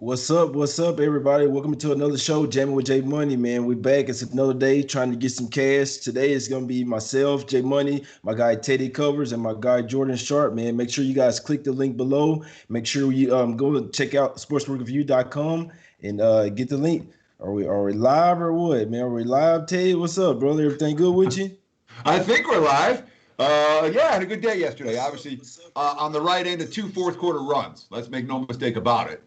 What's up, everybody? Welcome to another show, Jammin with J Money, man. We back. It's another day trying to get some cash. Today is gonna be myself, J Money, my guy Teddy Covers, and my guy Jordan Sharp, man. Make sure you guys click the link below. Make sure you go and check out sportsreview.com and get the link. Are we live or what, man? Are we live, Teddy? What's up, brother? Everything good with you? I think we're live. Yeah, I had a good day yesterday. Obviously, on the right end of two fourth quarter runs. Let's make no mistake about it.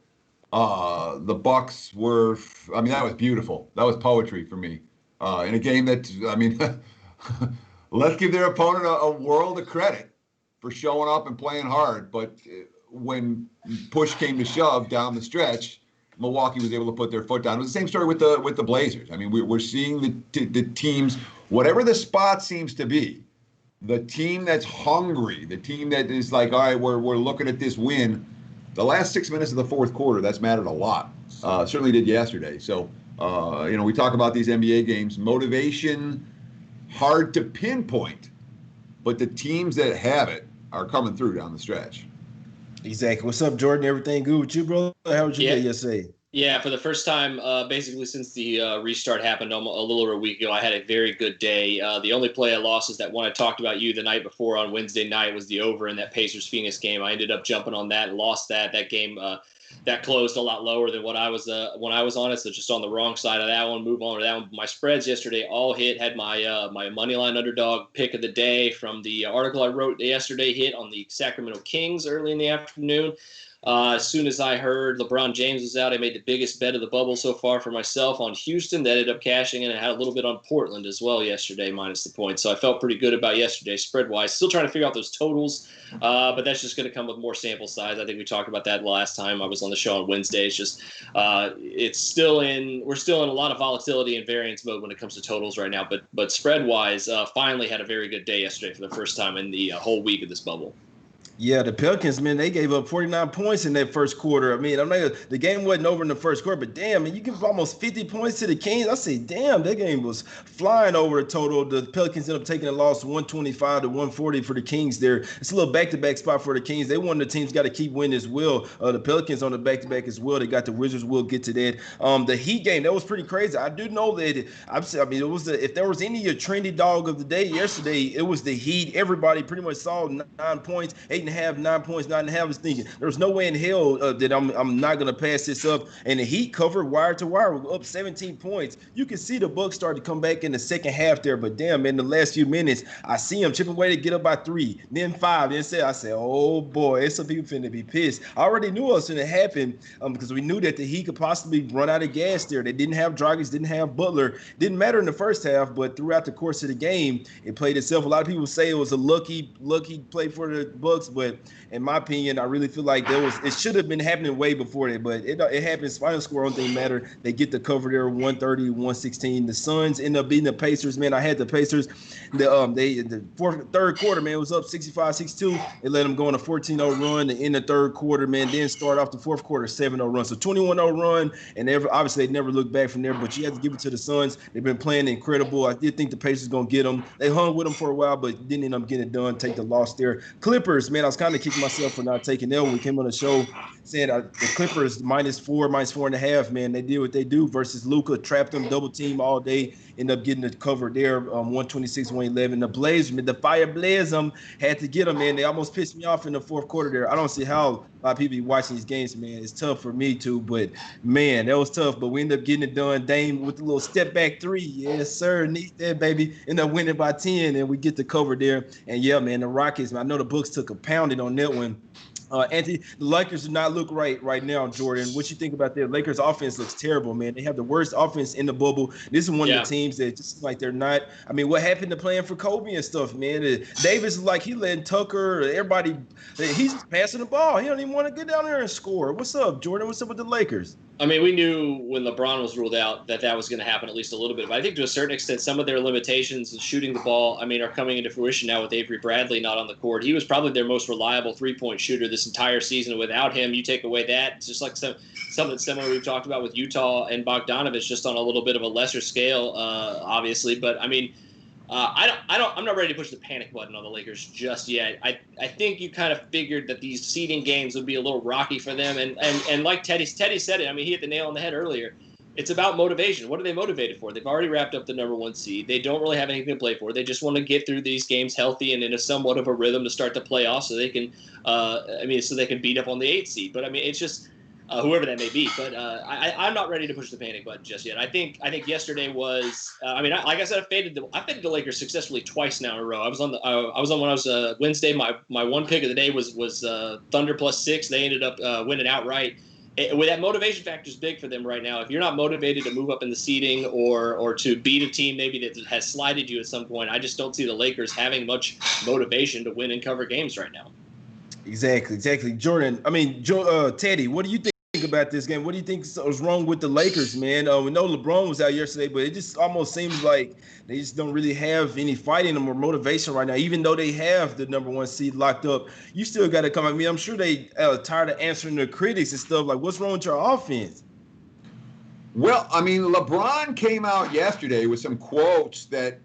The Bucks were. I mean, that was beautiful. That was poetry for me. In a game that, I mean, let's give their opponent a world of credit for showing up and playing hard. But when push came to shove down the stretch, Milwaukee was able to put their foot down. It was the same story with the Blazers. I mean, we're seeing the teams, whatever the spot seems to be, the team that's hungry, the team that is like, all right, we're looking at this win. The last 6 minutes of the fourth quarter, that's mattered a lot. Certainly did yesterday. So, we talk about these NBA games. Motivation, hard to pinpoint, but the teams that have it are coming through down the stretch. Exactly. What's up, Jordan? Everything good with you, brother? How was your day yesterday? Yeah, for the first time, basically since the restart happened a little over a week ago, I had a very good day. The only play I lost is that one I talked about you the night before on Wednesday night was the over in that Pacers-Phoenix game. I ended up jumping on that and lost that. That game that closed a lot lower than what I was when I was on it, so just on the wrong side of that one. Move on to that one. My spreads yesterday all hit. Had my my moneyline underdog pick of the day from the article I wrote yesterday hit on the Sacramento Kings early in the afternoon. As soon as I heard LeBron James was out, I made the biggest bet of the bubble so far for myself on Houston. That ended up cashing in. I had a little bit on Portland as well yesterday, minus the points. So I felt pretty good about yesterday spread-wise. Still trying to figure out those totals, but that's just going to come with more sample size. I think we talked about that last time I was on the show on Wednesday. It's just we're still in a lot of volatility and variance mode when it comes to totals right now. But spread-wise, finally had a very good day yesterday for the first time in the whole week of this bubble. Yeah, the Pelicans, man, they gave up 49 points in that first quarter. I mean, the game wasn't over in the first quarter, but damn, man, you give almost 50 points to the Kings. I say, damn, that game was flying over the total. The Pelicans ended up taking a loss 125 to 140 for the Kings there. It's a little back-to-back spot for the Kings. They one of the teams got to keep winning as well. The Pelicans on the back-to-back as well. They got the Wizards. We'll get to that. The Heat game, that was pretty crazy. I do know that, it was if there was any trendy dog of the day yesterday, it was the Heat. Everybody pretty much saw 9 points, 8.5, 9 points, 9.5. I was thinking there's no way in hell that I'm not gonna pass this up. And the Heat covered wire to wire, up 17 points. You can see the Bucks start to come back in the second half there, but damn, in the last few minutes, I see them chipping away to get up by 3, then 5, then 6. I said, oh boy, it's some people finna be pissed. I already knew it was gonna happen because we knew that the Heat could possibly run out of gas there. They didn't have Dragic, didn't have Butler. Didn't matter in the first half, but throughout the course of the game, it played itself. A lot of people say it was a lucky play for the Bucks, but in my opinion, I really feel like it should have been happening way before that, but it happens. Final score on thing matter. They get the cover there, 130-116. The Suns end up beating the Pacers. Man, I had the Pacers. The third quarter, man, it was up 65-62. They let them go on a 14-0 run in the third quarter, man. Then start off the fourth quarter 7-0 run. So 21-0 run, and obviously they never looked back from there. But you have to give it to the Suns. They've been playing incredible. I did think the Pacers gonna get them. They hung with them for a while, but didn't end up getting it done. Take the loss there. Clippers, man, I was kind of kicking myself for not taking them. We came on the show saying the Clippers -4, -4.5, man. They did what they do versus Luka, trapped them, double team all day, end up getting the cover there, 126-111. The Blazers, the Fire Blaze them, had to get them, man. They almost pissed me off in the fourth quarter there. I don't see how a lot of people be watching these games, man. It's tough for me too, but man, that was tough. But we ended up getting it done. Dame with the little step back 3. Yes, sir. Need that, baby. End up winning by 10, and we get the cover there. And yeah, man, the Rockets, man, I know the Bucks took a pounding on that one. Anthony, the Lakers do not look right now, Jordan. What you think about that? Lakers offense looks terrible, man. They have the worst offense in the bubble. This is one of the teams that just like they're not. I mean, what happened to playing for Kobe and stuff, man? Davis is like he letting Tucker, everybody, he's passing the ball. He don't even want to get down there and score. What's up, Jordan? What's up with the Lakers? I mean, we knew when LeBron was ruled out that was going to happen at least a little bit. But I think to a certain extent, some of their limitations in shooting the ball, are coming into fruition now with Avery Bradley not on the court. He was probably their most reliable three-point shooter this entire season. Without him, you take away that. It's just like something similar we've talked about with Utah and Bogdanovich, just on a little bit of a lesser scale, obviously. But, I'm not ready to push the panic button on the Lakers just yet. I think you kind of figured that these seeding games would be a little rocky for them, and like Teddy said it. I mean, he hit the nail on the head earlier. It's about motivation. What are they motivated for? They've already wrapped up the number 1 seed. They don't really have anything to play for. They just want to get through these games healthy and in a somewhat of a rhythm to start the playoffs, so they can, so they can beat up on the 8th seed. But I mean, it's just whoever that may be. But I'm not ready to push the panic button just yet. I think yesterday was. Like I said, I faded the Lakers successfully twice now in a row. I was on when I was Wednesday. My one pick of the day was Thunder +6. They ended up winning outright. With that motivation factor is big for them right now. If you're not motivated to move up in the seeding or to beat a team maybe that has slighted you at some point, I just don't see the Lakers having much motivation to win and cover games right now. Exactly. Jordan, Teddy, what do you think about this game? What do you think was wrong with the Lakers, man? We know LeBron was out yesterday, but it just almost seems like they just don't really have any fight in them or motivation right now. Even though they have the number 1 seed locked up, you still got to come. I mean, I'm sure they tired of answering the critics and stuff. Like, what's wrong with your offense? Well, I mean, LeBron came out yesterday with some quotes that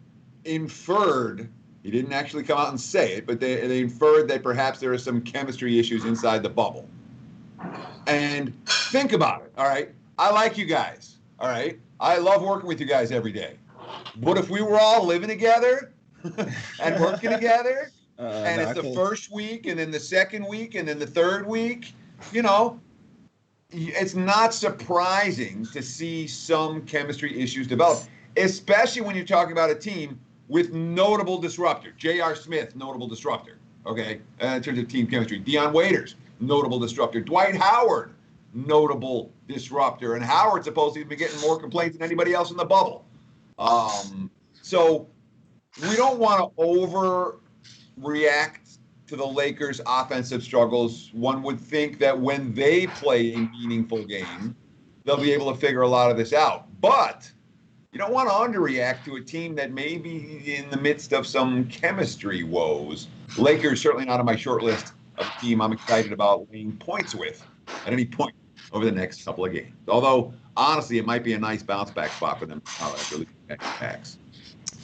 inferred, he didn't actually come out and say it, but they inferred that perhaps there are some chemistry issues inside the bubble. And think about it, all right? I like you guys, all right? I love working with you guys every day. But if we were all living together and working together, and it's the first week and then the second week and then the third week, it's not surprising to see some chemistry issues develop, especially when you're talking about a team with notable disruptor. J.R. Smith, notable disruptor, okay, in terms of team chemistry. Dion Waiters, notable disruptor. Dwight Howard, notable disruptor. And Howard's supposedly been getting more complaints than anybody else in the bubble. So we don't want to overreact to the Lakers' offensive struggles. One would think that when they play a meaningful game, they'll be able to figure a lot of this out. But you don't want to underreact to a team that may be in the midst of some chemistry woes. Lakers certainly not on my short list of a team I'm excited about winning points with at any point over the next couple of games. Although, honestly, it might be a nice bounce-back spot for them after the next packs.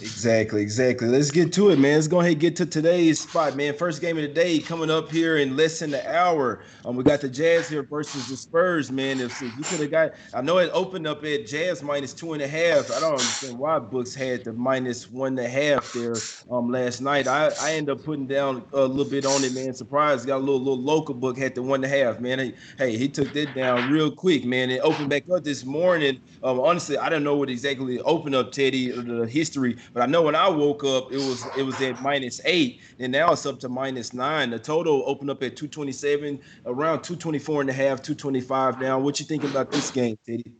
Exactly. Let's get to it, man. Let's go ahead and get to today's spot, man. First game of the day coming up here in less than an hour. We got the Jazz here versus the Spurs, man. If you could have got, I know it opened up at Jazz -2.5. I don't understand why books had the -1.5 there last night. I ended up putting down a little bit on it, man. Surprised, got a little local book had the 1.5, man. He took that down real quick, man. It opened back up this morning. Honestly, I don't know what exactly opened up, Teddy, the history. But I know when I woke up, it was at -8, and now it's up to -9. The total opened up at 227, around 224.5, 225 now. What you think about this game, Teddy?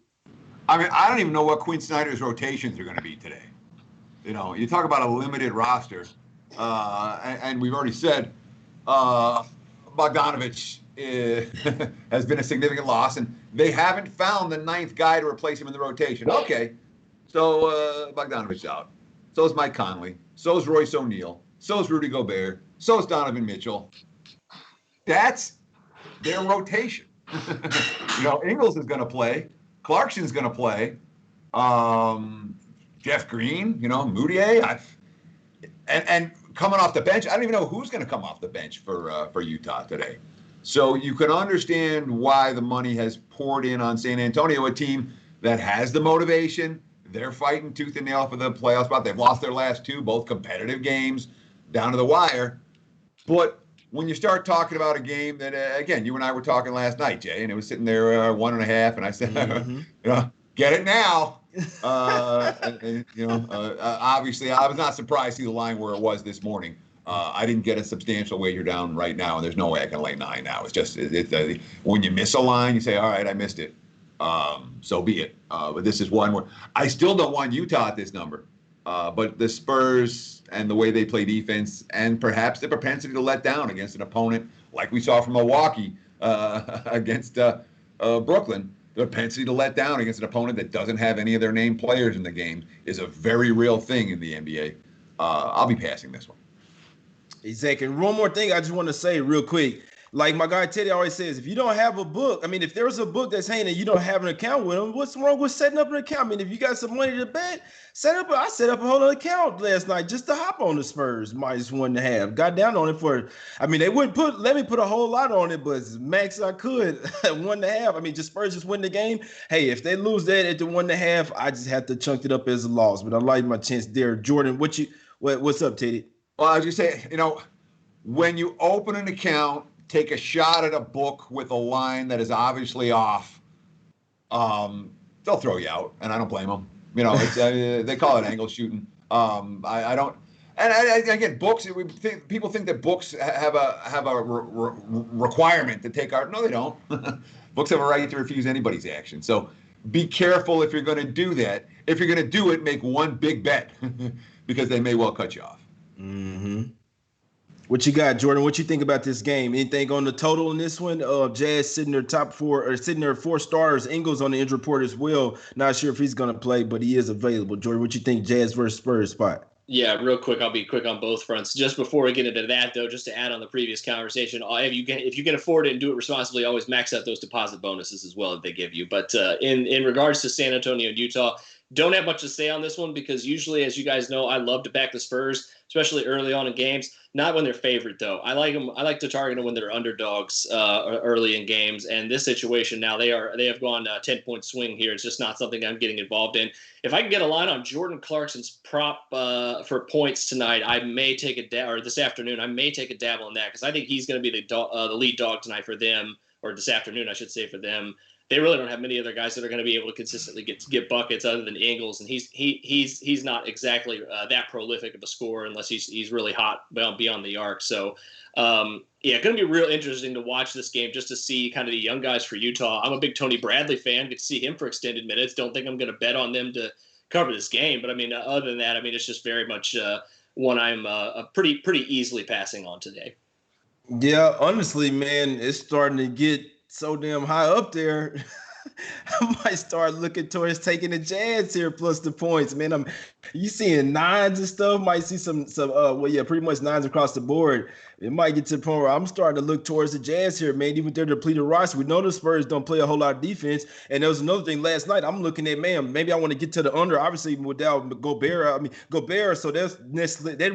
I mean, I don't even know what Quinn Snyder's rotations are going to be today. You talk about a limited roster, and we've already said Bogdanovich has been a significant loss, and they haven't found the 9th guy to replace him in the rotation. Okay, so Bogdanovich's out. So is Mike Conley. So is Royce O'Neal. So is Rudy Gobert. So is Donovan Mitchell. That's their rotation. Ingles is going to play. Clarkson's going to play. Jeff Green, Moutier. And coming off the bench, I don't even know who's going to come off the bench for Utah today. So you can understand why the money has poured in on San Antonio, a team that has the motivation. They're fighting tooth and nail for the playoff spot. They've lost their last 2, both competitive games, down to the wire. But when you start talking about a game that, again, you and I were talking last night, Jay, and it was sitting there 1.5, and I said, get it now. Obviously, I was not surprised to see the line where it was this morning. I didn't get a substantial wager down right now, and there's no way I can lay 9 now. It's just when you miss a line, you say, all right, I missed it. So be it. But this is one where I still don't want Utah at this number. But the Spurs and the way they play defense and perhaps the propensity to let down against an opponent like we saw from Milwaukee against Brooklyn, the propensity to let down against an opponent that doesn't have any of their named players in the game is a very real thing in the NBA. I'll be passing this one. Exactly. And one more thing I just want to say real quick. like my guy Teddy always says, if you don't have a book, I mean, if there's a book that's hanging and you don't have an account with them, what's wrong with setting up an account? I mean, if you got some money to bet, I set up a whole other account last night just to hop on the Spurs -1.5. Got down on it I mean, they wouldn't let me put a whole lot on it, but as max I could at 1.5. I mean, just Spurs just win the game. Hey, if they lose that at the 1.5, I just have to chunk it up as a loss. But I like my chance there. Jordan, what's up, Teddy? Well, I was just saying, when you open an account, take a shot at a book with a line that is obviously off, they'll throw you out, and I don't blame them. It's, they call it angle shooting. I don't. And again, books. People think that books have a requirement to take our. No, they don't. Books have a right to refuse anybody's action. So be careful if you're going to do that. If you're going to do it, make one big bet because they may well cut you off. Mm-hmm. What you got, Jordan? What you think about this game? Anything on the total in this one? Jazz sitting there top 4 or sitting there 4 stars. Ingles on the injury report as well. Not sure if he's going to play, but he is available. Jordan, what you think? Jazz versus Spurs spot? Yeah, real quick. I'll be quick on both fronts. Just before we get into that, though, just to add on the previous conversation, if you can afford it and do it responsibly, always max out those deposit bonuses as well that they give you. But in regards to San Antonio and Utah, don't have much to say on this one because usually, as you guys know, I love to back the Spurs, especially early on in games. Not when they're favored, though. I like to target them when they're underdogs early in games. And this situation now, they have gone 10-point swing here. It's just not something I'm getting involved in. If I can get a line on Jordan Clarkson's prop for points tonight, I may take or this afternoon, I may take a dabble in that because I think he's going to be the lead dog tonight for them, or this afternoon, I should say, for them. They really don't have many other guys that are going to be able to consistently get buckets other than Ingles, and he's not exactly that prolific of a scorer unless he's really hot beyond the arc. So, going to be real interesting to watch this game just to see kind of the young guys for Utah. I'm a big Tony Bradley fan. Get to see him for extended minutes. Don't think I'm going to bet on them to cover this game, but I mean, other than that, I mean, it's just very much one I'm pretty easily passing on today. Yeah, honestly, man, it's starting to get so damn high up there. I might start looking towards taking the Jazz here plus the points, man. You seeing 9s and stuff. Might see some pretty much 9s across the board. It might get to the point where I'm starting to look towards the Jazz here, man. Even with their depleted roster, we know the Spurs don't play a whole lot of defense. And there was another thing last night. I'm looking at, man, maybe I want to get to the under. Obviously, without Gobert. So that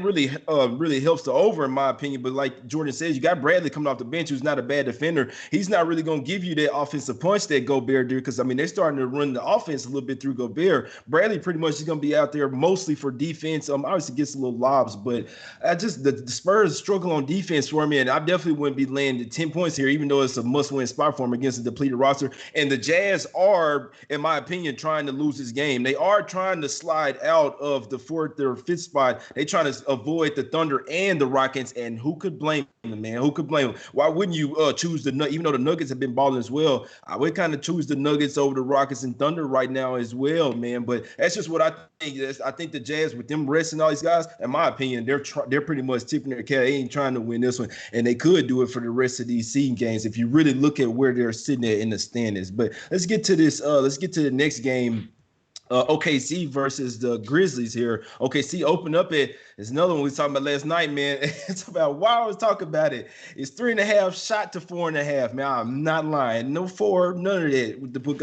really helps the over, in my opinion. But like Jordan says, you got Bradley coming off the bench, who's not a bad defender. He's not really going to give you that offensive punch that Gobert did, because I mean they're starting to run the offense a little bit through Gobert. Bradley pretty much is going to be out there mostly for defense. Obviously gets a little lobs, but the Spurs struggle on defense for me, and I definitely wouldn't be laying the 10 points here, even though it's a must-win spot for them against a depleted roster. And the Jazz are, in my opinion, trying to lose this game. They are trying to slide out of the 4th or 5th spot. They're trying to avoid the Thunder and the Rockets, and who could blame them, man? Who could blame them? Why wouldn't you choose even though the Nuggets have been balling as well, I would kind of choose the Nuggets over the Rockets and Thunder right now as well, man. But that's just what I think. I think the Jazz, with them resting all these guys, in my opinion, they're pretty much tipping their cap. They ain't trying to win this one, and they could do it for the rest of these seeding games if you really look at where they're sitting at in the standings. But let's get to this. Let's get to the next game. OKC versus the Grizzlies here. OKC opened up at, it's another one we was talking about last night, man. It's about why I was talking about it. It's 3.5 shot to 4.5, man. I'm not lying. No 4, none of that with the book.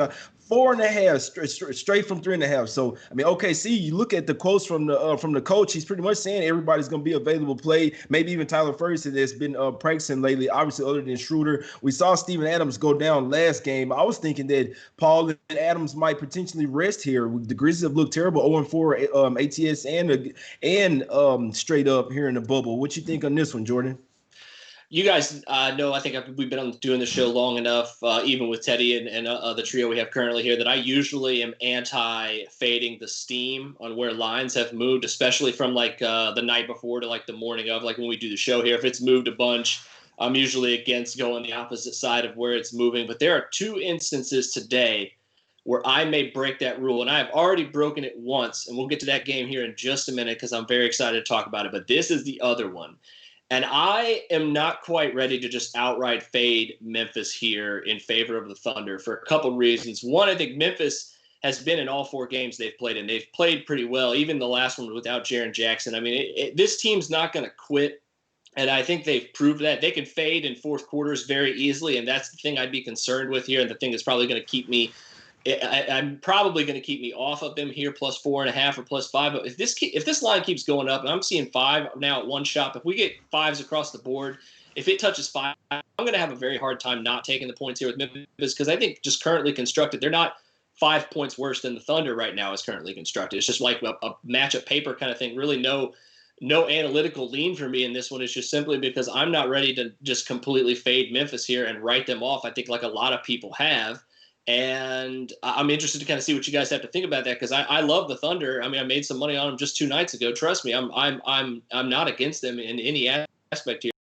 4.5 straight from 3.5. So I mean, OKC, you look at the quotes from the coach. He's pretty much saying everybody's going to be available to play. Maybe even Tyler Ferguson that's been practicing lately. Obviously, other than Schroeder, we saw Steven Adams go down last game. I was thinking that Paul and Adams might potentially rest here. The Grizzlies have looked terrible, 0-4 ATS and straight up here in the bubble. What you think on this one, Jordan? You guys know, I think we've been doing the show long enough, even with Teddy and the trio we have currently here, that I usually am anti-fading the steam on where lines have moved, especially from like the night before to like the morning of, like when we do the show here. If it's moved a bunch, I'm usually against going the opposite side of where it's moving. But there are 2 instances today where I may break that rule, and I have already broken it once, and we'll get to that game here in just a minute because I'm very excited to talk about it. But this is the other one. And I am not quite ready to just outright fade Memphis here in favor of the Thunder for a couple of reasons. One, I think Memphis has been in all 4 games they've played in. They've played pretty well, even the last one without Jaren Jackson. I mean, this team's not going to quit And I think they've proved that they can fade in fourth quarters very easily. And that's the thing I'd be concerned with here. And the thing that's probably going to keep me I'm probably going to keep me off of them here, plus 4.5 or plus 5. But if this line keeps going up, and I'm seeing 5 now at one shop, if we get 5s across the board, if it touches 5, I'm going to have a very hard time not taking the points here with Memphis, because I think just currently constructed, they're not 5 points worse than the Thunder right now is currently constructed. It's just like a matchup paper kind of thing. Really no analytical lean for me in this one. It's just simply because I'm not ready to just completely fade Memphis here and write them off, I think, like a lot of people have. And I'm interested to kind of see what you guys have to think about that, because I love the Thunder. I mean, I made some money on them just 2 nights ago. Trust me, I'm not against them in any aspect here.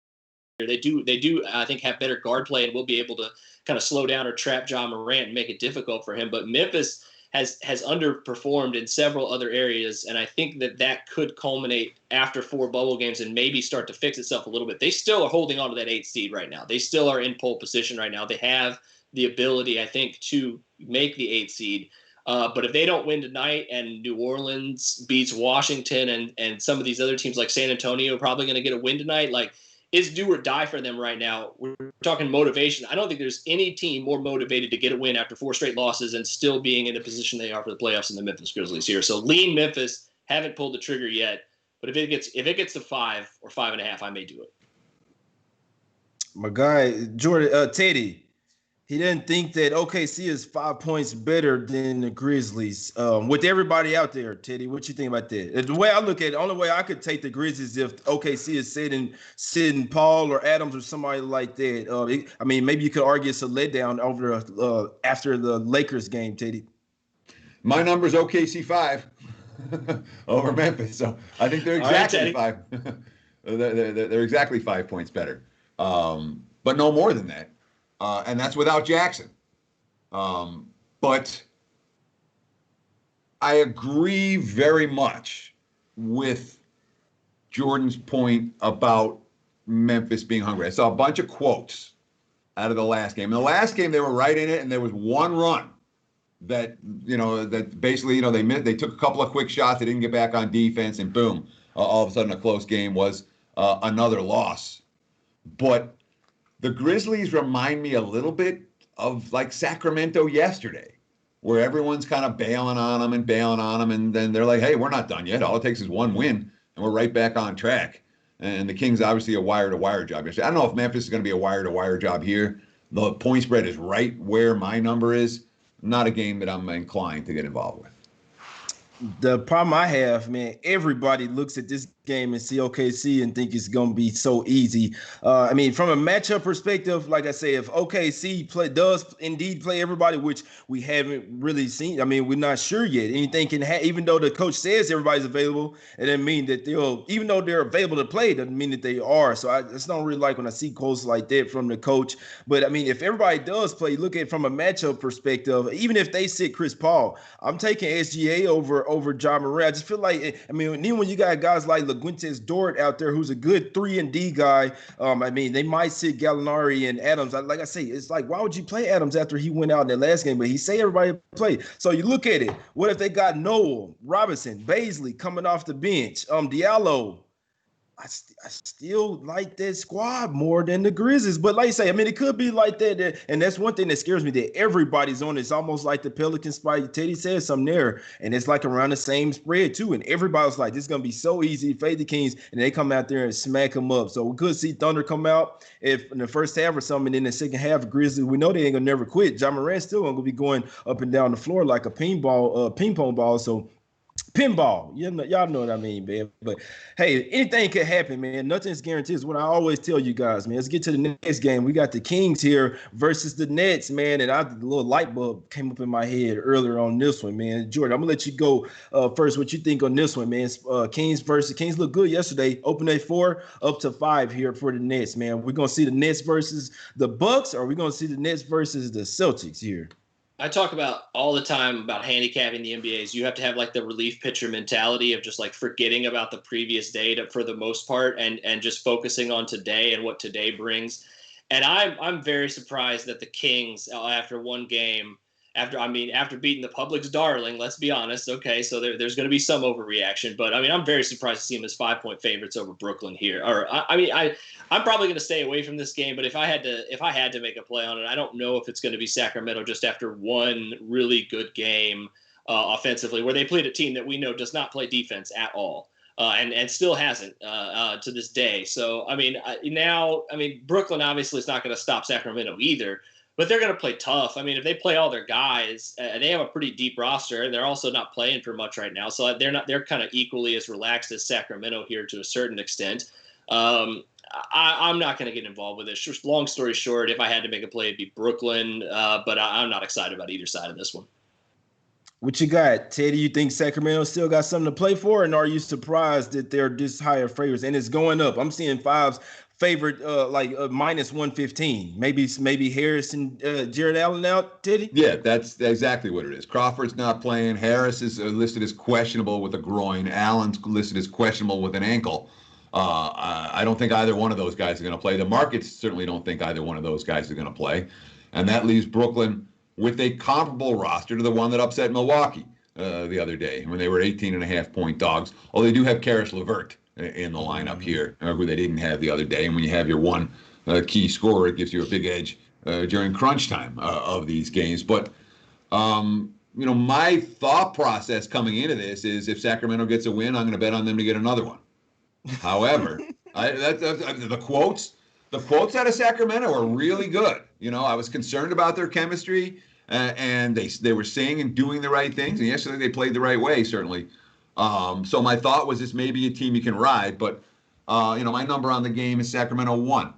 They do I think have better guard play and will be able to kind of slow down or trap Ja Morant and make it difficult for him. But Memphis has underperformed in several other areas, and I think that could culminate after 4 bubble games and maybe start to fix itself a little bit. They still are holding on to that 8th seed right now. They still are in pole position right now. They have the ability, I think, to make the 8th seed. But if they don't win tonight and New Orleans beats Washington and some of these other teams like San Antonio are probably going to get a win tonight, like, it's do or die for them right now. We're talking motivation. I don't think there's any team more motivated to get a win after 4 straight losses and still being in the position they are for the playoffs in the Memphis Grizzlies here. So lean Memphis, haven't pulled the trigger yet. But if it gets to 5 or 5.5, I may do it. My guy, Jordan, Teddy, he didn't think that OKC is 5 points better than the Grizzlies. With everybody out there, Teddy, what you think about that? The way I look at it, the only way I could take the Grizzlies if OKC is sitting Paul or Adams or somebody like that. I mean, maybe you could argue it's a letdown over after the Lakers game, Teddy. My number's OKC 5 over Memphis, so I think they're exactly 5. They're exactly 5 points better, but no more than that. And that's without Jackson. But I agree very much with Jordan's point about Memphis being hungry. I saw a bunch of quotes out of the last game. In the last game, they were right in it, and there was one run that basically, they took a couple of quick shots. They didn't get back on defense, and boom, all of a sudden a close game was another loss. But the Grizzlies remind me a little bit of like Sacramento yesterday, where everyone's kind of bailing on them, and then they're like, hey, we're not done yet. All it takes is one win, and we're right back on track. And the Kings, obviously, a wire-to-wire job yesterday. I don't know if Memphis is going to be a wire-to-wire job here. The point spread is right where my number is. Not a game that I'm inclined to get involved with. The problem I have, man, everybody looks at this game and see OKC and think it's going to be so easy. I mean, from a matchup perspective, like I say, if OKC does indeed play everybody, which we haven't really seen, I mean, we're not sure yet. Anything can happen, even though the coach says everybody's available, it doesn't mean that even though they're available to play, doesn't mean that they are. So I just don't really like when I see quotes like that from the coach. But I mean, if everybody does play, look at it from a matchup perspective, even if they sit Chris Paul, I'm taking SGA over Ja Morant. I just feel like, I mean, even when you got guys like LaGuentes Dort out there, who's a good 3-and-D guy, I mean, they might sit Gallinari and Adams. Like I say, it's like, why would you play Adams after he went out in the last game? But he say everybody play. So you look at it. What if they got Noel, Robinson, Baisley coming off the bench, Diallo? I still like that squad more than the Grizzlies. But like I say, I mean, it could be like that. And that's one thing that scares me, that everybody's on. It's almost like the Pelicans spot. Teddy said something there. And it's like around the same spread, too. And everybody's like, this is going to be so easy. Fade the Kings. And they come out there and smack them up. So we could see Thunder come out if in the first half or something. And in the second half, Grizzlies, we know they ain't going to never quit. Ja Morant's still going to be going up and down the floor like a ping pong ball. So pinball, y'all know what I mean, man. But hey, anything could happen, man. Nothing's guaranteed. Is what I always tell you guys, man. Let's get to the next game. We got the Kings here versus the Nets, man. And the little light bulb came up in my head earlier on this one, man. Jordan, I'm gonna let you go first. What you think on this one, man? Kings looked good yesterday. Open at 4, up to 5 here for the Nets, man. We're gonna see the Nets versus the Bucks, or are we gonna see the Nets versus the Celtics here? I talk about all the time about handicapping the NBAs. You have to have like the relief pitcher mentality of just like forgetting about the previous day for the most part and just focusing on today and what today brings. And I'm very surprised that the Kings, after one game, after beating the public's darling, let's be honest. Okay, so there's going to be some overreaction, but I mean, I'm very surprised to see them as 5-point favorites over Brooklyn here. Or I'm probably going to stay away from this game, but if I had to make a play on it, I don't know if it's going to be Sacramento just after one really good game offensively, where they played a team that we know does not play defense at all. And still hasn't to this day. So, I mean, Brooklyn obviously is not going to stop Sacramento either, but they're going to play tough. I mean, if they play all their guys, they have a pretty deep roster, and they're also not playing for much right now. So they're kind of equally as relaxed as Sacramento here to a certain extent. I'm not going to get involved with this. Just long story short, if I had to make a play, it'd be Brooklyn, but I'm not excited about either side of this one. What you got, Teddy? You think Sacramento still got something to play for, and are you surprised that they're this higher favorites? And it's going up. I'm seeing Fives favored minus 115. Maybe Harris and Jared Allen out, Teddy? Yeah, that's exactly what it is. Crawford's not playing. Harris is listed as questionable with a groin. Allen's listed as questionable with an ankle. I don't think either one of those guys are going to play. The markets certainly don't think either one of those guys are going to play. And that leaves Brooklyn with a comparable roster to the one that upset Milwaukee the other day when they were 18.5-point dogs. Although they do have Karis LeVert in the lineup here, who they didn't have the other day. And when you have your one key scorer, it gives you a big edge during crunch time of these games. But, my thought process coming into this is if Sacramento gets a win, I'm going to bet on them to get another one. However, the quotes out of Sacramento are really good. I was concerned about their chemistry, and they were saying and doing the right things. And yesterday they played the right way, certainly. So my thought was this may be a team you can ride, but my number on the game is Sacramento 1.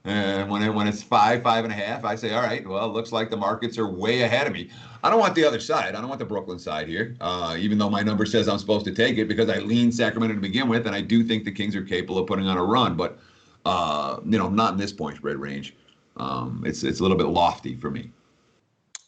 And when it's 5.5, I say, all right, well, it looks like the markets are way ahead of me. I don't want the other side. I don't want the Brooklyn side here, even though my number says I'm supposed to take it because I lean Sacramento to begin with, and I do think the Kings are capable of putting on a run, but not in this point spread range. It's a little bit lofty for me.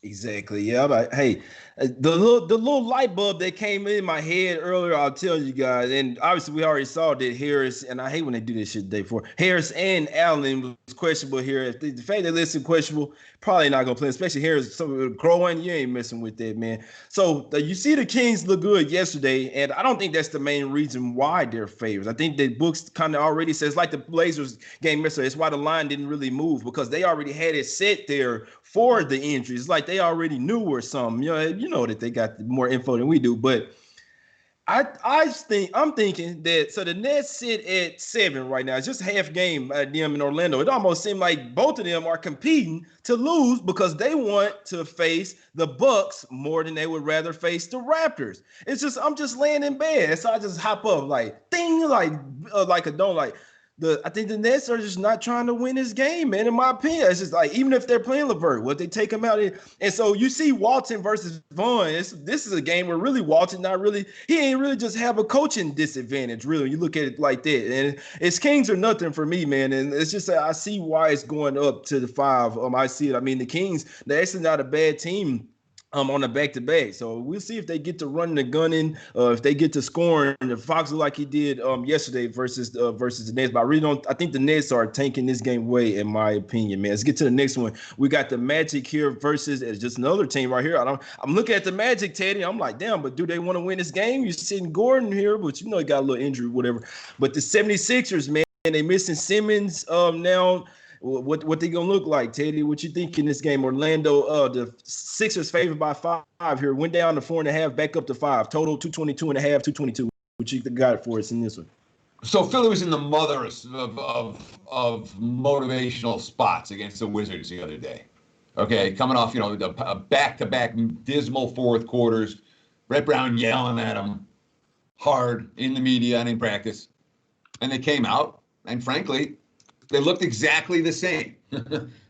Exactly. Yeah. But hey, the little light bulb that came in my head earlier, I'll tell you guys. And obviously, we already saw that Harris, and I hate when they do this shit the day before. Harris and Allen was questionable here. If the fact they listed questionable, probably not gonna play. Especially Harris, some growing. You ain't messing with that, man. So you see the Kings look good yesterday, and I don't think that's the main reason why they're favorites. I think the books kind of already says like the Blazers game yesterday. It's why the line didn't really move because they already had it set there for the injuries. Like they already knew or something. You know that they got more info than we do. But I'm thinking that so the Nets sit at 7 right now. It's just half game at them in Orlando. It almost seemed like both of them are competing to lose because they want to face the Bucks more than they would rather face the Raptors. It's just I'm just laying in bed, so I just hop up like ding, like a don't like. I think the Nets are just not trying to win this game, man. In my opinion, it's just like even if they're playing LeVert, what they take him out in, and so you see Walton versus Vaughn. This is a game where really Walton he ain't really just have a coaching disadvantage. Really, you look at it like that, and it's Kings or nothing for me, man. And it's just I see why it's going up to the 5. I see it. I mean, the Kings, they're actually not a bad team. On a back-to-back. So we'll see if they get to running the gun in, if they get to scoring. The Fox like he did yesterday versus the Nets. But I really don't. I think the Nets are tanking this game away, in my opinion, man. Let's get to the next one. We got the Magic here versus just another team right here. I'm looking at the Magic, Teddy. I'm like, damn, but do they want to win this game? You're sitting Gordon here, but he got a little injury, whatever. But the 76ers, man, they missing Simmons now. What they gonna look like, Teddy? What you think in this game? Orlando, the Sixers favored by 5 here. Went down to 4.5, back up to 5. Total 222.5, 222. What you got for us in this one? So Philly was in the mother of motivational spots against the Wizards the other day. Okay, coming off a back-to-back dismal fourth quarters. Brett Brown yelling at them hard in the media and in practice, and they came out and frankly. They looked exactly the same.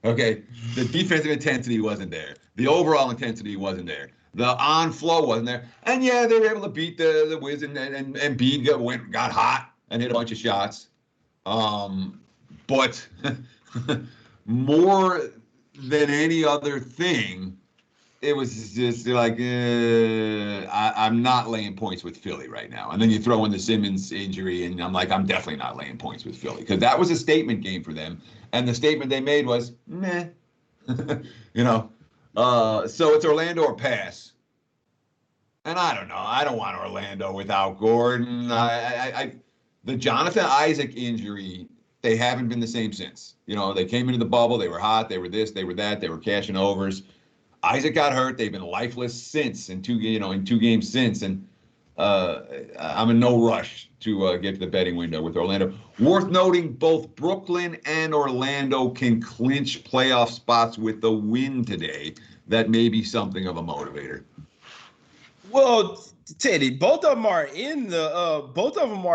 Okay, the defensive intensity wasn't there. The overall intensity wasn't there. The on flow wasn't there. And yeah, they were able to beat the Wiz and Embiid got hot and hit a bunch of shots. But more than any other thing, it was just like I'm not laying points with Philly right now. And then you throw in the Simmons injury, and I'm like, I'm definitely not laying points with Philly because that was a statement game for them. And the statement they made was, meh. So it's Orlando or pass. And I don't know. I don't want Orlando without Gordon. The Jonathan Isaac injury, they haven't been the same since. They came into the bubble. They were hot. They were this. They were that. They were cashing overs. Isaac got hurt. They've been lifeless since in two games since. And I'm in no rush to get to the betting window with Orlando. Worth noting, both Brooklyn and Orlando can clinch playoff spots with the win today. That may be something of a motivator. Well, Teddy, both of them are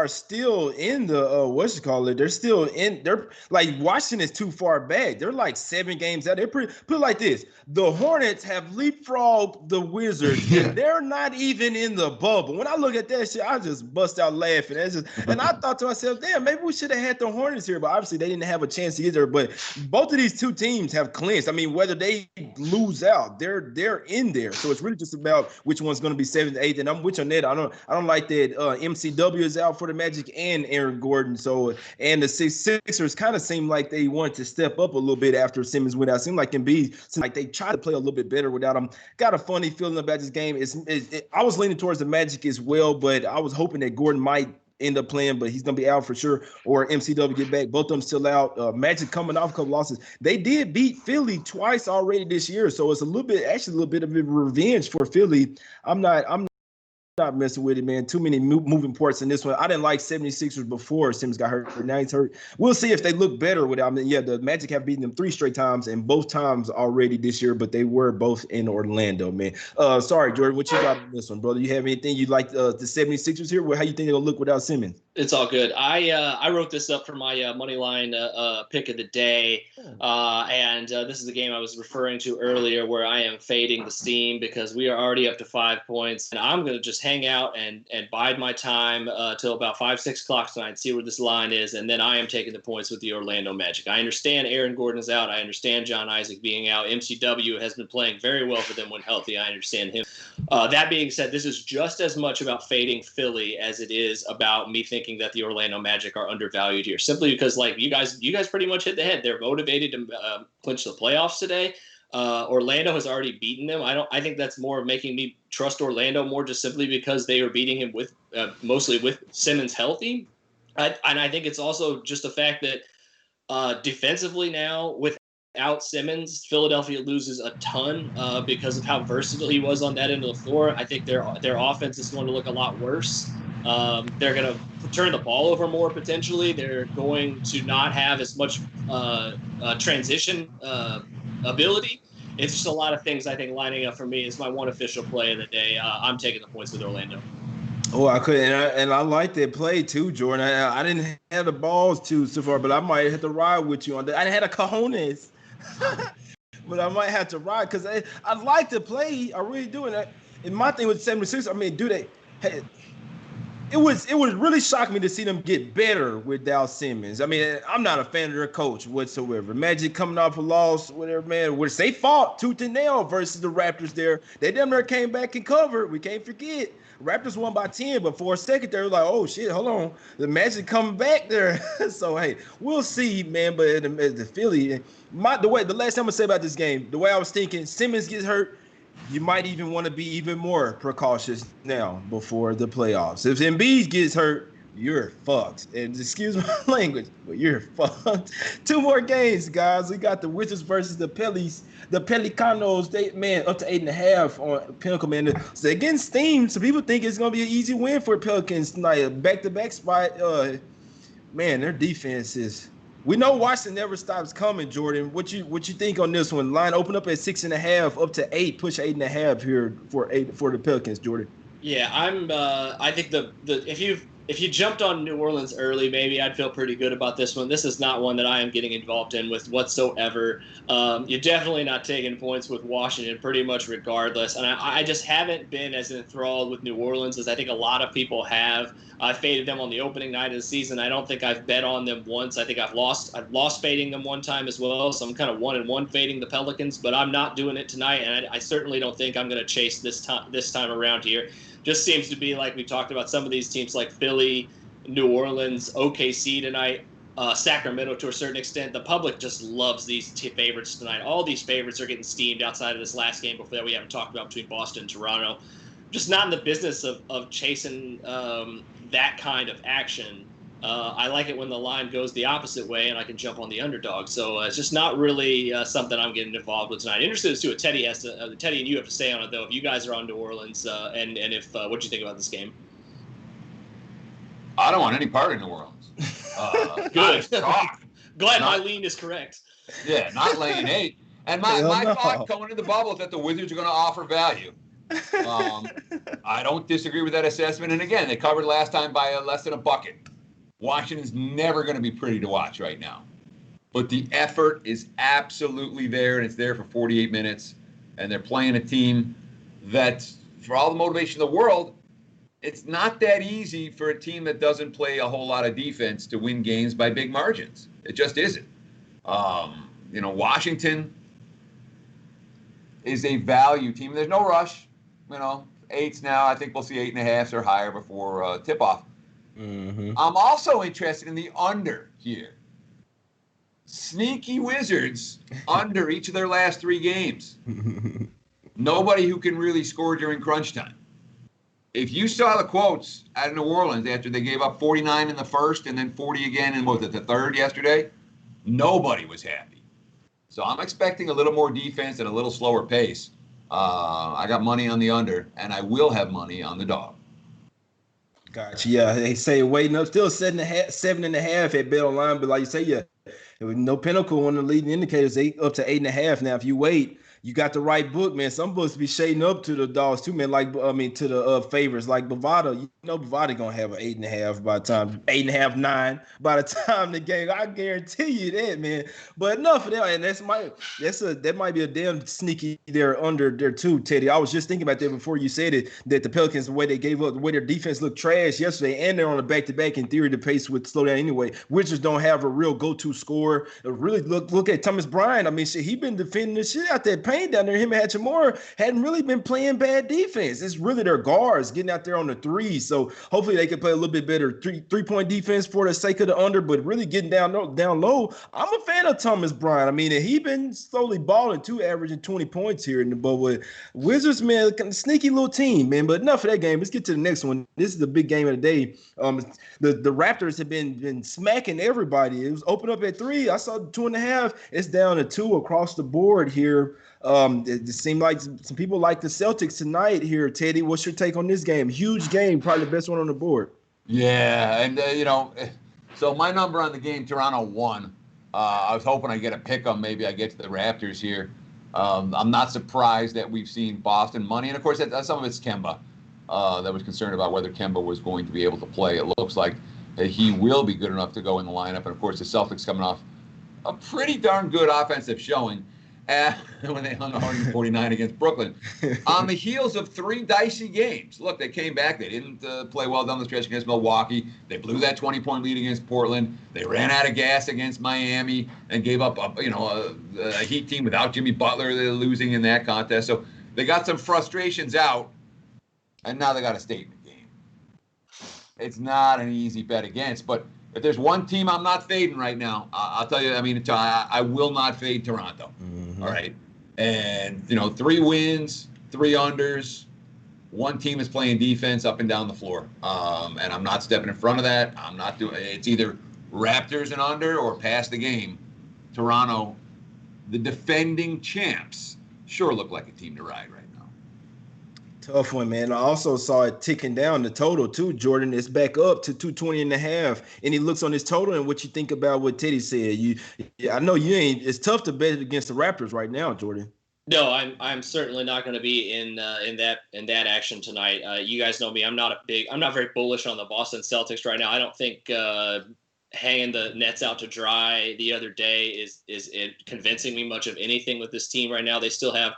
still in the they're still in. They're like, Washington is too far back. They're like 7 games out. Put it like this: the Hornets have leapfrogged the Wizards, and they're not even in the bubble. When I look at that shit, I just bust out laughing. And I thought to myself, damn, maybe we should have had the Hornets here, but obviously they didn't have a chance either. But both of these two teams have clinched. I mean, whether they lose out, they're in there. So it's really just about which one's going to be 7th, 8th, and I'm with you on that. I don't like that MCW is out for the Magic and Aaron Gordon. So, and the Sixers kind of seem like they wanted to step up a little bit after Simmons went out. Seemed like Embiid, like they tried to play a little bit better without him. Got a funny feeling about this game. I was leaning towards the Magic as well, but I was hoping that Gordon might end up playing, but he's going to be out for sure, or MCW get back. Both of them still out. Magic coming off a couple losses. They did beat Philly twice already this year, so it's a little bit of a revenge for Philly. I'm not messing with it, man. Too many moving parts in this one. I didn't like 76ers before Simmons got hurt. Now he's hurt. We'll see if they look better without him. Yeah, the Magic have beaten them 3 straight times, and both times already this year, but they were both in Orlando, man. Sorry, Jordan, what you got on this one, brother? You have anything you'd like the 76ers here? How you think they'll look without Simmons? It's all good. I wrote this up for my money line pick of the day, and this is the game I was referring to earlier where I am fading the Steam because we are already up to 5 points, and I'm going to just hang out and bide my time till about 5-6 o'clock tonight, see where this line is, and then I am taking the points with the Orlando Magic. I understand Aaron Gordon is out. I understand John Isaac being out. MCW has been playing very well for them when healthy. I understand him. That being said, this is just as much about fading Philly as it is about me thinking that the Orlando Magic are undervalued here, simply because, like, you guys pretty much hit the head. They're motivated to clinch the playoffs today. Orlando has already beaten them. I think that's more of making me trust Orlando more, just simply because they are beating him with mostly with Simmons healthy. And I think it's also just the fact that defensively now, without Simmons, Philadelphia loses a ton because of how versatile he was on that end of the floor. I think their offense is going to look a lot worse. They're going to turn the ball over more potentially. They're going to not have as much transition ability. It's just a lot of things I think lining up for me. Is my one official play of the day. I'm taking the points with Orlando. Oh, I could, and I like that play too, Jordan. I didn't have the balls so far, but I might have to ride with you on that. I had a cojones, but I might have to ride because I like to play. I really do. And my thing with 76, I mean, it was really shocking me to see them get better without Simmons. I mean, I'm not a fan of their coach whatsoever. Magic coming off a loss, whatever, man, which they fought tooth and nail versus the Raptors there. They damn near came back and covered. We can't forget. Raptors won by 10, but for a second they were like, oh, shit, hold on. The Magic coming back there. So, hey, we'll see, man. But the Philly, the last time I say about this game, the way I was thinking, Simmons gets hurt, you might even want to be even more precautious now before the playoffs. If Embiid gets hurt, you're fucked. And excuse my language, but you're fucked. 2 more games, guys. We got the Wizards versus the Pelicanos. They, man, up to 8.5 on Pinnacle, man. So they're getting steamed. So people think it's going to be an easy win for Pelicans tonight. A back-to-back spot. Man, their defense is... We know Washington never stops coming, Jordan. What you think on this one? Line open up at 6.5, up to 8, push 8.5 here for the Pelicans, Jordan. Yeah, I think if you jumped on New Orleans early, maybe I'd feel pretty good about this one. This is not one that I am getting involved in with whatsoever. You're definitely not taking points with Washington pretty much regardless. And I just haven't been as enthralled with New Orleans as I think a lot of people have. I faded them on the opening night of the season. I don't think I've bet on them once. I think I've lost fading them one time as well. So I'm kind of 1-1 fading the Pelicans, but I'm not doing it tonight. And I certainly don't think I'm going to chase this time around here. Just seems to be like we talked about some of these teams like Philly, New Orleans, OKC tonight. Sacramento to a certain extent. The public just loves these favorites tonight. All these favorites are getting steamed outside of this last game before that we haven't talked about between Boston and Toronto. Just not in the business of chasing that kind of action. I like it when the line goes the opposite way and I can jump on the underdog. So it's just not really something I'm getting involved with tonight. Interested to see what Teddy Teddy and you have to say on it, though. If you guys are on New Orleans, and if what do you think about this game? I don't want any part of New Orleans. Good. Glad my lean is correct. Yeah, not laying 8. And my thought going into the bubble is that the Wizards are going to offer value. I don't disagree with that assessment. And again, they covered last time by less than a bucket. Washington's never going to be pretty to watch right now. But the effort is absolutely there, and it's there for 48 minutes. And they're playing a team that, for all the motivation in the world, it's not that easy for a team that doesn't play a whole lot of defense to win games by big margins. It just isn't. Washington is a value team. There's no rush. 8s now. I think we'll see 8.5s or higher before tip-off. Mm-hmm. I'm also interested in the under here. Sneaky Wizards under each of their last 3 games. Nobody who can really score during crunch time. If you saw the quotes out of New Orleans after they gave up 49 in the first and then 40 again in the third yesterday, nobody was happy. So I'm expecting a little more defense and a little slower pace. I got money on the under, and I will have money on the dog. Gotcha. Yeah, they say waiting up, still 7.5 at Bet Online, but like you say, yeah, there was no pinnacle. One of the leading indicators, up to 8.5. Now, if you wait, you got the right book, man. Some books be shading up to the dogs too, man. To the favorites, like Bovada. Bovada gonna have an 8.5 by the time 8.5, 9 by the time the game. I guarantee you that, man. But enough of that, and that might be a damn sneaky there under there too, Teddy. I was just thinking about that before you said it, that the Pelicans, the way they gave up, the way their defense looked trash yesterday, and they're on a back-to-back. In theory, the pace would slow down anyway. Wizards don't have a real go-to scorer. Really look at Thomas Bryant. I mean, shit, he been defending the shit out there. Down there, him and Hachimura hadn't really been playing bad defense. It's really their guards getting out there on the threes. So hopefully they can play a little bit better three-point defense for the sake of the under, but really getting down low. I'm a fan of Thomas Bryant. I mean, he been slowly balling too, averaging 20 points here in the bubble. With Wizards, man, sneaky little team, man. But enough of that game. Let's get to the next one. This is the big game of the day. The Raptors have been smacking everybody. It was open up at 3. I saw 2.5. It's down to 2 across the board here. It seemed like some people like the Celtics tonight here. Teddy, what's your take on this game? Huge game, probably the best one on the board. Yeah, and so my number on the game, Toronto won. I was hoping I get a pick 'em. Maybe I get to the Raptors here. I'm not surprised that we've seen Boston money, and of course some of it's Kemba. That was concerned about whether Kemba was going to be able to play. It looks like he will be good enough to go in the lineup, and of course the Celtics coming off a pretty darn good offensive showing. When they hung 149 against Brooklyn, on the heels of 3 dicey games. Look, they came back. They didn't play well down the stretch against Milwaukee. They blew that 20-point lead against Portland. They ran out of gas against Miami and gave up, a Heat team without Jimmy Butler. They're losing in that contest. So they got some frustrations out, and now they got a statement game. It's not an easy bet against, but if there's one team I'm not fading right now, I'll tell you, I will not fade Toronto. Mm-hmm. All right. And, 3 wins, 3 unders. One team is playing defense up and down the floor. And I'm not stepping in front of that. I'm not doing it's either Raptors and under or pass the game. Toronto, the defending champs, sure look like a team to ride right now. Tough one, man. I also saw it ticking down the total too, Jordan. It's back up to 220.5. And he looks on his total and what you think about what Teddy said. I know you ain't. It's tough to bet against the Raptors right now, Jordan. No, I'm certainly not going to be in that action tonight. You guys know me. I'm not very bullish on the Boston Celtics right now. I don't think hanging the Nets out to dry the other day is convincing me much of anything with this team right now. They still have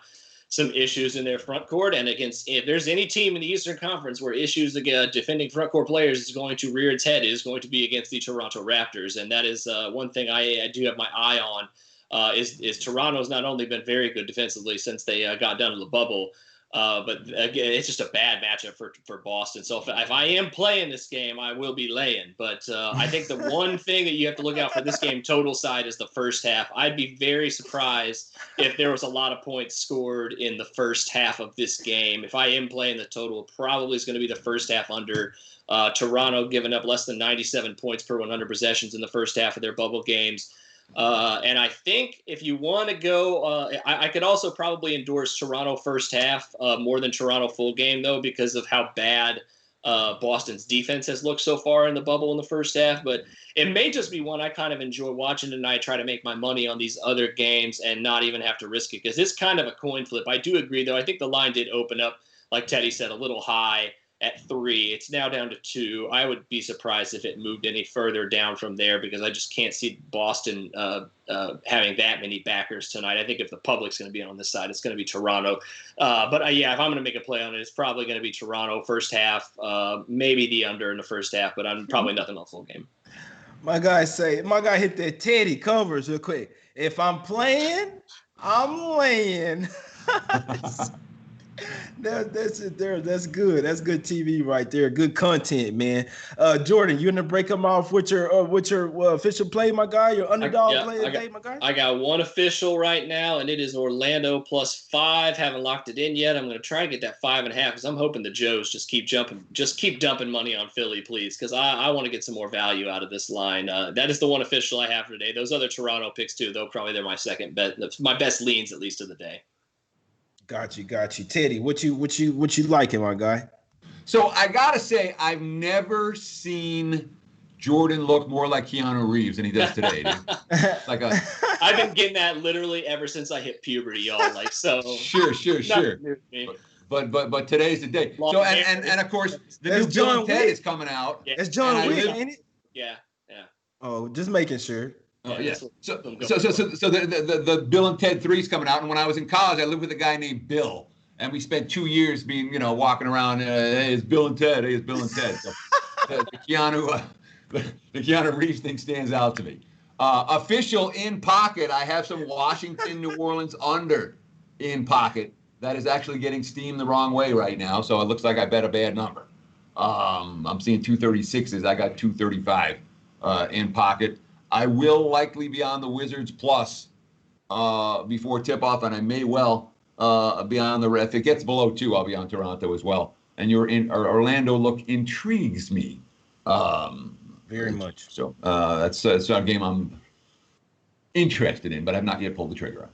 some issues in their front court, and if there's any team in the Eastern Conference where issues against defending front court players is going to rear its head, it is going to be against the Toronto Raptors, and that is one thing I do have my eye on. Is Toronto's not only been very good defensively since they got down to the bubble, But again, it's just a bad matchup for Boston. So if I am playing this game, I will be laying. But I think the one thing that you have to look out for this game total side is the first half. I'd be very surprised if there was a lot of points scored in the first half of this game. If I am playing the total, probably is going to be the first half under. Toronto giving up less than 97 points per 100 possessions in the first half of their bubble games. And I think if you want to go, I could also probably endorse Toronto first half more than Toronto full game, though, because of how bad Boston's defense has looked so far in the bubble in the first half. But it may just be one I kind of enjoy watching tonight, try to make my money on these other games and not even have to risk it, because it's kind of a coin flip. I do agree, though. I think the line did open up, like Teddy said, a little high at 3. It's now down to 2. I would be surprised if it moved any further down from there, because I just can't see Boston having that many backers tonight. I think if the public's going to be on this side, it's going to be Toronto. But yeah, if I'm going to make a play on it, it's probably going to be Toronto first half, maybe the under in the first half, but I'm probably nothing on full game. My guy hit that Teddy covers real quick. If I'm playing, I'm laying. That's it there. That's good. That's good TV right there. Good content, man. Jordan, you gonna break them off with your official play, my guy? Your underdog play today, my guy? I got one official right now, and it is Orlando +5. Haven't locked it in yet. I'm gonna try to get that 5.5 because I'm hoping the Joes just keep dumping money on Philly, please, because I want to get some more value out of this line. That is the one official I have for today. Those other Toronto picks too, though, probably they're my second bet, my best leans at least of the day. Got you. Teddy, what you liking, my guy? So I gotta say, I've never seen Jordan look more like Keanu Reeves than he does today. I've been getting that literally ever since I hit puberty, y'all. Like, so. Sure. But today's the day. So and of course the new Bill and Ted is coming out. Yeah. It's John Wick, ain't it? Yeah. Oh, just making sure. Oh, yeah. So the Bill and Ted 3 is coming out, and when I was in college, I lived with a guy named Bill, and we spent 2 years being, walking around. Hey, it's Bill and Ted. Hey, it's Bill and Ted. So the Keanu Reeves thing stands out to me. Official in pocket. I have some Washington, New Orleans under in pocket. That is actually getting steamed the wrong way right now, so it looks like I bet a bad number. I'm seeing 236s. I got 235 in pocket. I will likely be on the Wizards plus before tip-off, and I may well be on the – if it gets below 2, I'll be on Toronto as well. And Orlando look intrigues me. Very much. So that's a game I'm interested in, but I've not yet pulled the trigger on.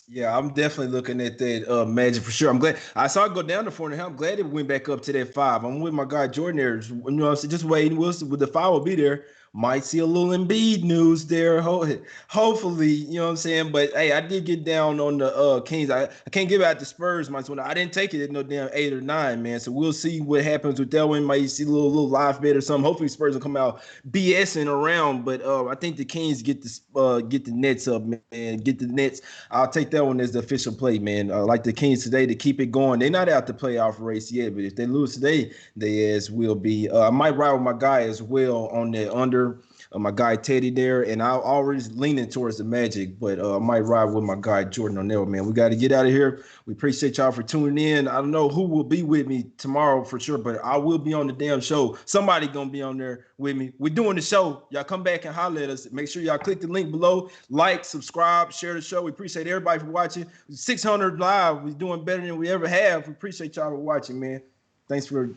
Yeah, I'm definitely looking at that Magic for sure. I'm glad I saw it go down to 4.5. I'm glad it went back up to that 5. I'm with my guy Jordan there. Just waiting. The 5 will be there. Might see a little Embiid news there. Hopefully, you know what I'm saying? But, hey, I did get down on the Kings. I can't give out the Spurs. I didn't take it at no damn 8 or 9, man. So we'll see what happens with that one. Might see a little live bet or something. Hopefully Spurs will come out BSing around. But I think the Kings get the Nets up, man. Get the Nets. I'll take that one as the official play, man. Like the Kings today to keep it going. They're not out the playoff race yet, but if they lose today, they as will be. I might ride with my guy as well on the under. My guy Teddy there, and I'm always leaning towards the Magic, but I might ride with my guy Jordan O'Neal, man. We got to get out of here. We appreciate y'all for tuning in. I don't know who will be with me tomorrow for sure, but I will be on the damn show. Somebody gonna be on there with me. We're doing the show. Y'all come back and holler at us. Make sure y'all click the link below, like, subscribe, share the show. We appreciate everybody for watching. 600 live. We're doing better than we ever have. We appreciate y'all for watching, man. Thanks for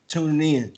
tuning in.